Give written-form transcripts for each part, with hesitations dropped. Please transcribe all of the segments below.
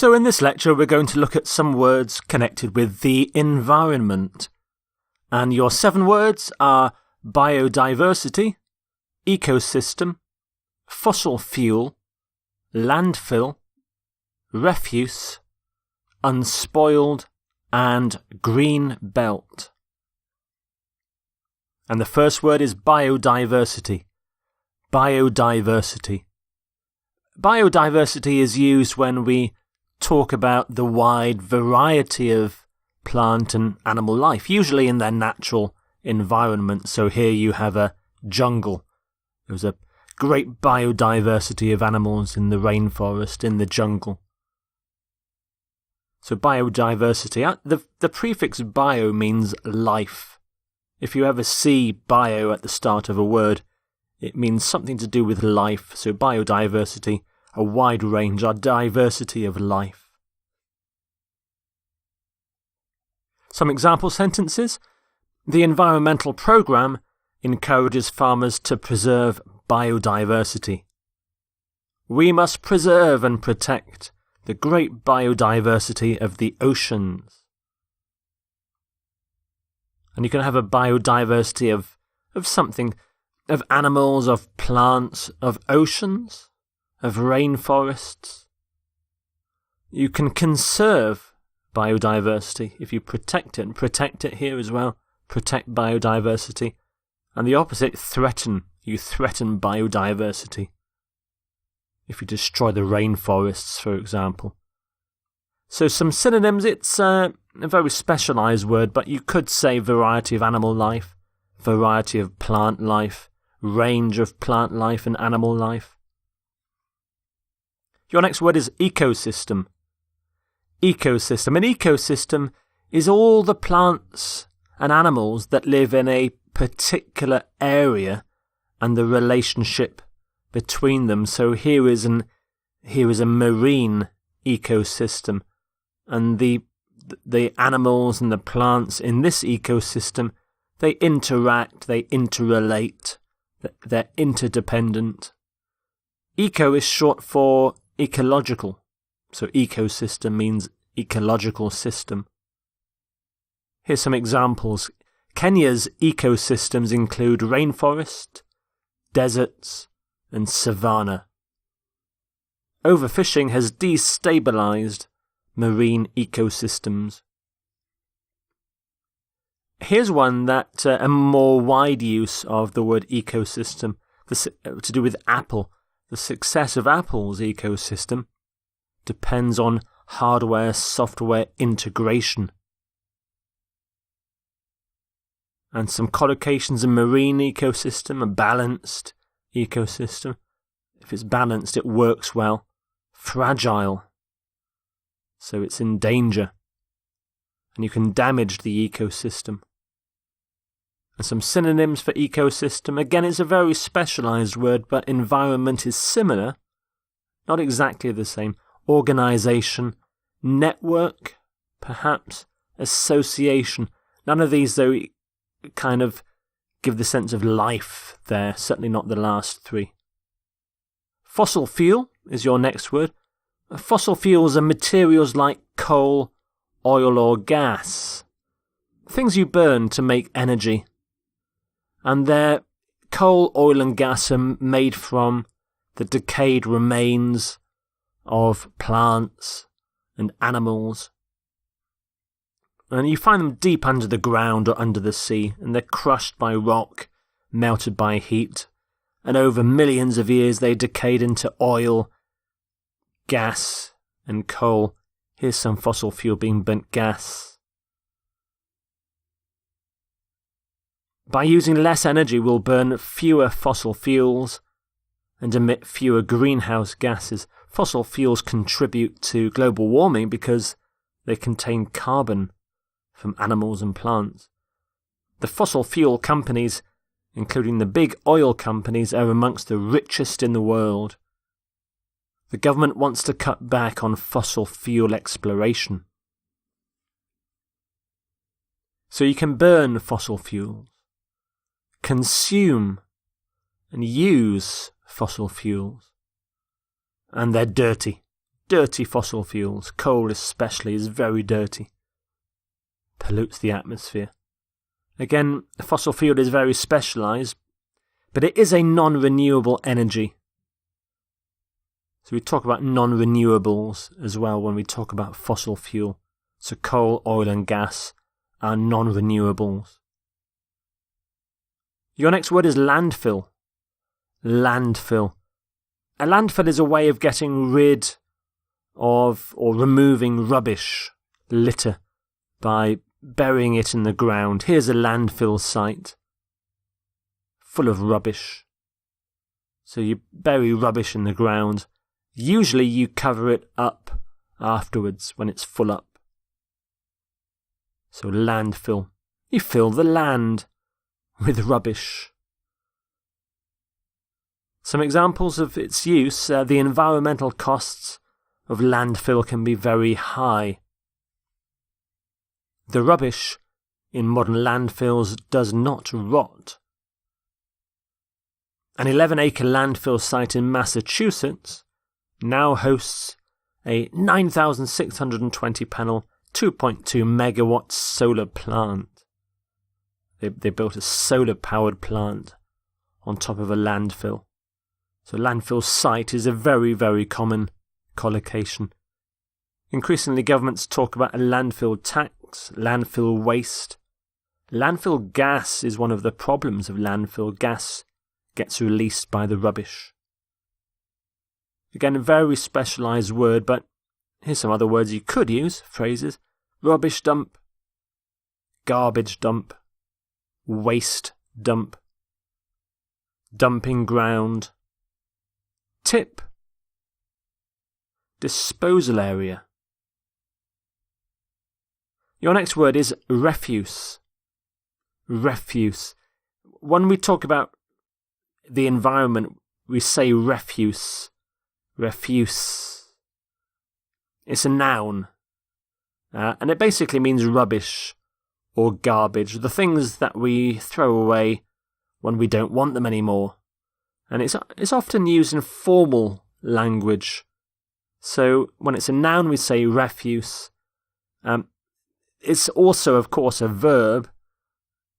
So in this lecture we're going to look at some words connected with the environment. And your 7 words are biodiversity, ecosystem, fossil fuel, landfill, refuse, unspoiled, and green belt. And the first word is biodiversity. Biodiversity. Biodiversity is used when we talk about the wide variety of plant and animal life, usually in their natural environment. So here you have a jungle. There's a great biodiversity of animals in the rainforest, in the jungle. So biodiversity, the prefix bio means life. If you ever see bio at the start of a word, it means something to do with life. So biodiversity, a wide range, a diversity of life. Some example sentences. The environmental program encourages farmers to preserve biodiversity. We must preserve and protect the great biodiversity of the oceans. And you can have a biodiversity of something, of animals, of plants, of oceans, of rainforests. You can conserve biodiversity if you protect it, and protect it here as well. Protect biodiversity. And the opposite, threaten. You threaten biodiversity if you destroy the rainforests, for example. So some synonyms, it's a very specialised word, but you could say variety of animal life, variety of plant life, range of plant life and animal life. Your next word is ecosystem. Ecosystem. An ecosystem is all the plants and animals that live in a particular area and the relationship between them. So here is a marine ecosystem, and the animals and the plants in this ecosystem, they interact, they interrelate, they're interdependent. Eco is short for ecological, so ecosystem means ecological system. Here's some examples. Kenya's ecosystems include rainforest, deserts, and savanna. Overfishing has destabilised marine ecosystems. Here's one that a more wide use of the word ecosystem, to do with Apple. The success of Apple's ecosystem depends on hardware-software integration. And some collocations in marine ecosystem, a balanced ecosystem. If it's balanced, it works well. Fragile, so it's in danger, and you can damage the ecosystem. And some synonyms for ecosystem. Again, it's a very specialised word, but environment is similar, not exactly the same. Organisation, network, perhaps, association. None of these, though, kind of give the sense of life there, certainly not the last 3. Fossil fuel is your next word. Fossil fuels are materials like coal, oil or gas. Things you burn to make energy. And coal, oil and gas are made from the decayed remains of plants and animals. And you find them deep under the ground or under the sea, and they're crushed by rock, melted by heat, and over millions of years they decayed into oil, gas, and coal. Here's some fossil fuel being burnt gas. By using less energy, we'll burn fewer fossil fuels and emit fewer greenhouse gases. Fossil fuels contribute to global warming because they contain carbon from animals and plants. The fossil fuel companies, including the big oil companies, are amongst the richest in the world. The government wants to cut back on fossil fuel exploration. So you can burn fossil fuels, consume and use fossil fuels, and they're dirty. dirty fossil fuels. Coal especially is very dirty. Pollutes the atmosphere. Again, a fossil fuel is very specialised, but it is a non-renewable energy. So we talk about non-renewables as well when we talk about fossil fuel. So coal, oil and gas are non-renewables. Your next word is landfill. Landfill. A landfill is a way of getting rid of or removing rubbish, litter, by burying it in the ground. Here's a landfill site full of rubbish. So you bury rubbish in the ground. Usually you cover it up afterwards when it's full up. So landfill. You fill the land with rubbish. Some examples of its use. The environmental costs of landfill can be very high. The rubbish in modern landfills does not rot. An 11-acre landfill site in Massachusetts now hosts a 9,620 panel 2.2 megawatt solar plant. They built a solar-powered plant on top of a landfill. So landfill site is a very, very common collocation. Increasingly, governments talk about a landfill tax, landfill waste. Landfill gas is one of the problems of landfill. Gas gets released by the rubbish. Again, a very specialised word, but here's some other words you could use, phrases. Rubbish dump, garbage dump, waste dump, dumping ground, tip, disposal area. Your next word is refuse. Refuse. When we talk about the environment, we say refuse. Refuse. It's a noun. And it basically means rubbish or garbage. The things that we throw away when we don't want them anymore. And it's often used in formal language. So when it's a noun, we say refuse. It's also, of course, a verb.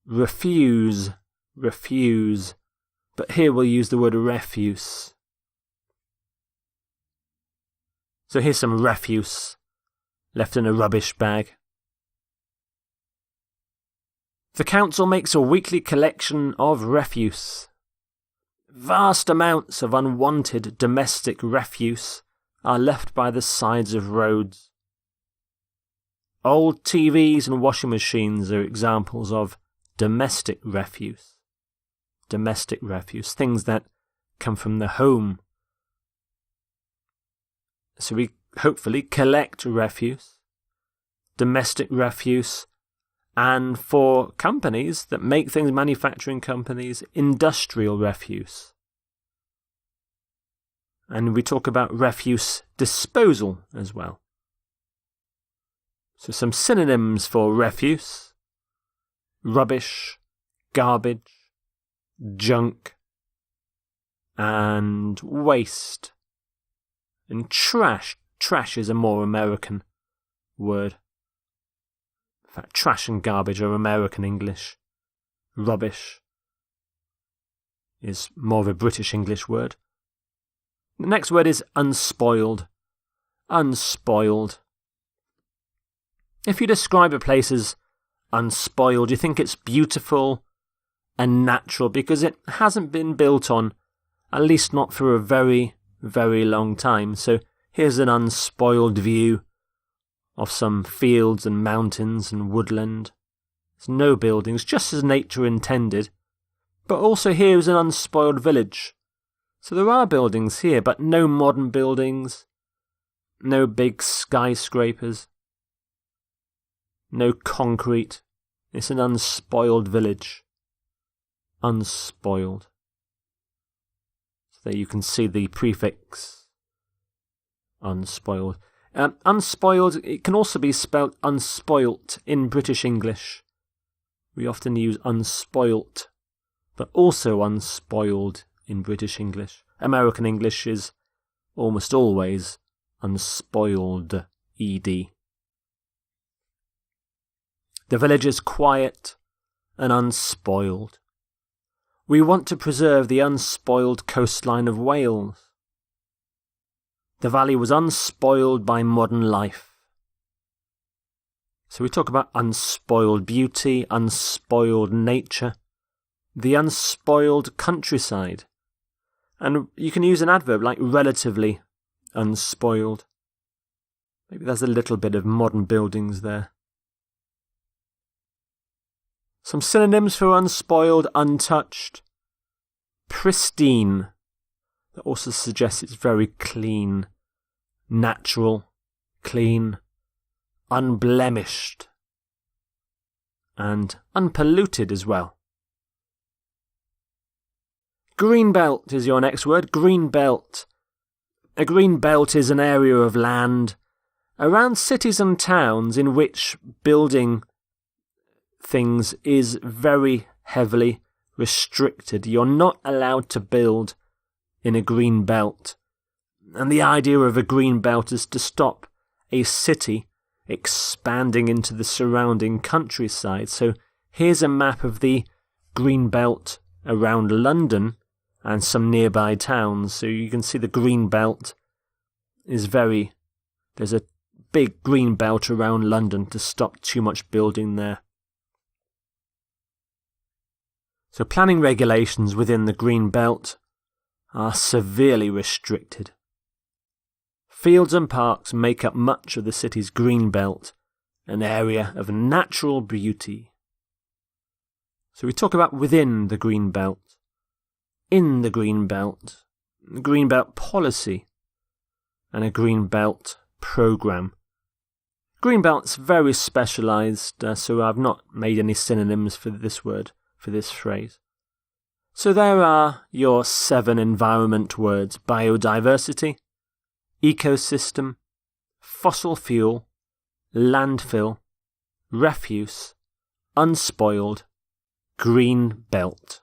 Refuse. Refuse. But here we'll use the word refuse. So here's some refuse left in a rubbish bag. The council makes a weekly collection of refuse. Vast amounts of unwanted domestic refuse are left by the sides of roads. Old TVs and washing machines are examples of domestic refuse. Domestic refuse, things that come from the home. So we hopefully collect refuse, domestic refuse, and for companies that make things, manufacturing companies, industrial refuse. And we talk about refuse disposal as well. So some synonyms for refuse: rubbish, garbage, junk, and waste. And trash. Trash is a more American word. In fact, trash and garbage are American English. Rubbish is more of a British English word. The next word is unspoiled. Unspoiled. If you describe a place as unspoiled, you think it's beautiful and natural because it hasn't been built on, at least not for a very, very long time. So here's an unspoiled view of some fields and mountains and woodland. There's no buildings, just as nature intended. But also here is an unspoiled village. So there are buildings here, but no modern buildings, no big skyscrapers, no concrete. It's an unspoiled village. Unspoiled. So there you can see the prefix unspoiled. Unspoiled, it can also be spelled unspoilt in British English. We often use unspoilt, but also unspoiled in British English. American English is almost always unspoiled, ed. The village is quiet and unspoiled. We want to preserve the unspoiled coastline of Wales. The valley was unspoiled by modern life. So we talk about unspoiled beauty, unspoiled nature, the unspoiled countryside. And you can use an adverb like relatively unspoiled. Maybe there's a little bit of modern buildings there. Some synonyms for unspoiled, untouched. Pristine. That also suggests it's very clean. Natural. Clean. Unblemished. And unpolluted as well. Green belt is your next word. Green belt. A green belt is an area of land around cities and towns in which building things is very heavily restricted. You're not allowed to build in a green belt. And the idea of a green belt is to stop a city expanding into the surrounding countryside. So here's a map of the green belt around London and some nearby towns. So you can see the green belt is there's a big green belt around London to stop too much building there. So planning regulations within the green belt are severely restricted. Fields and parks make up much of the city's green belt, an area of natural beauty. So we talk about within the green belt, in the green belt policy, and a green belt program. Green belt's very specialised, so I've not made any synonyms for this word, for this phrase. So there are your 7 environment words: biodiversity, ecosystem, fossil fuel, landfill, refuse, unspoiled, green belt.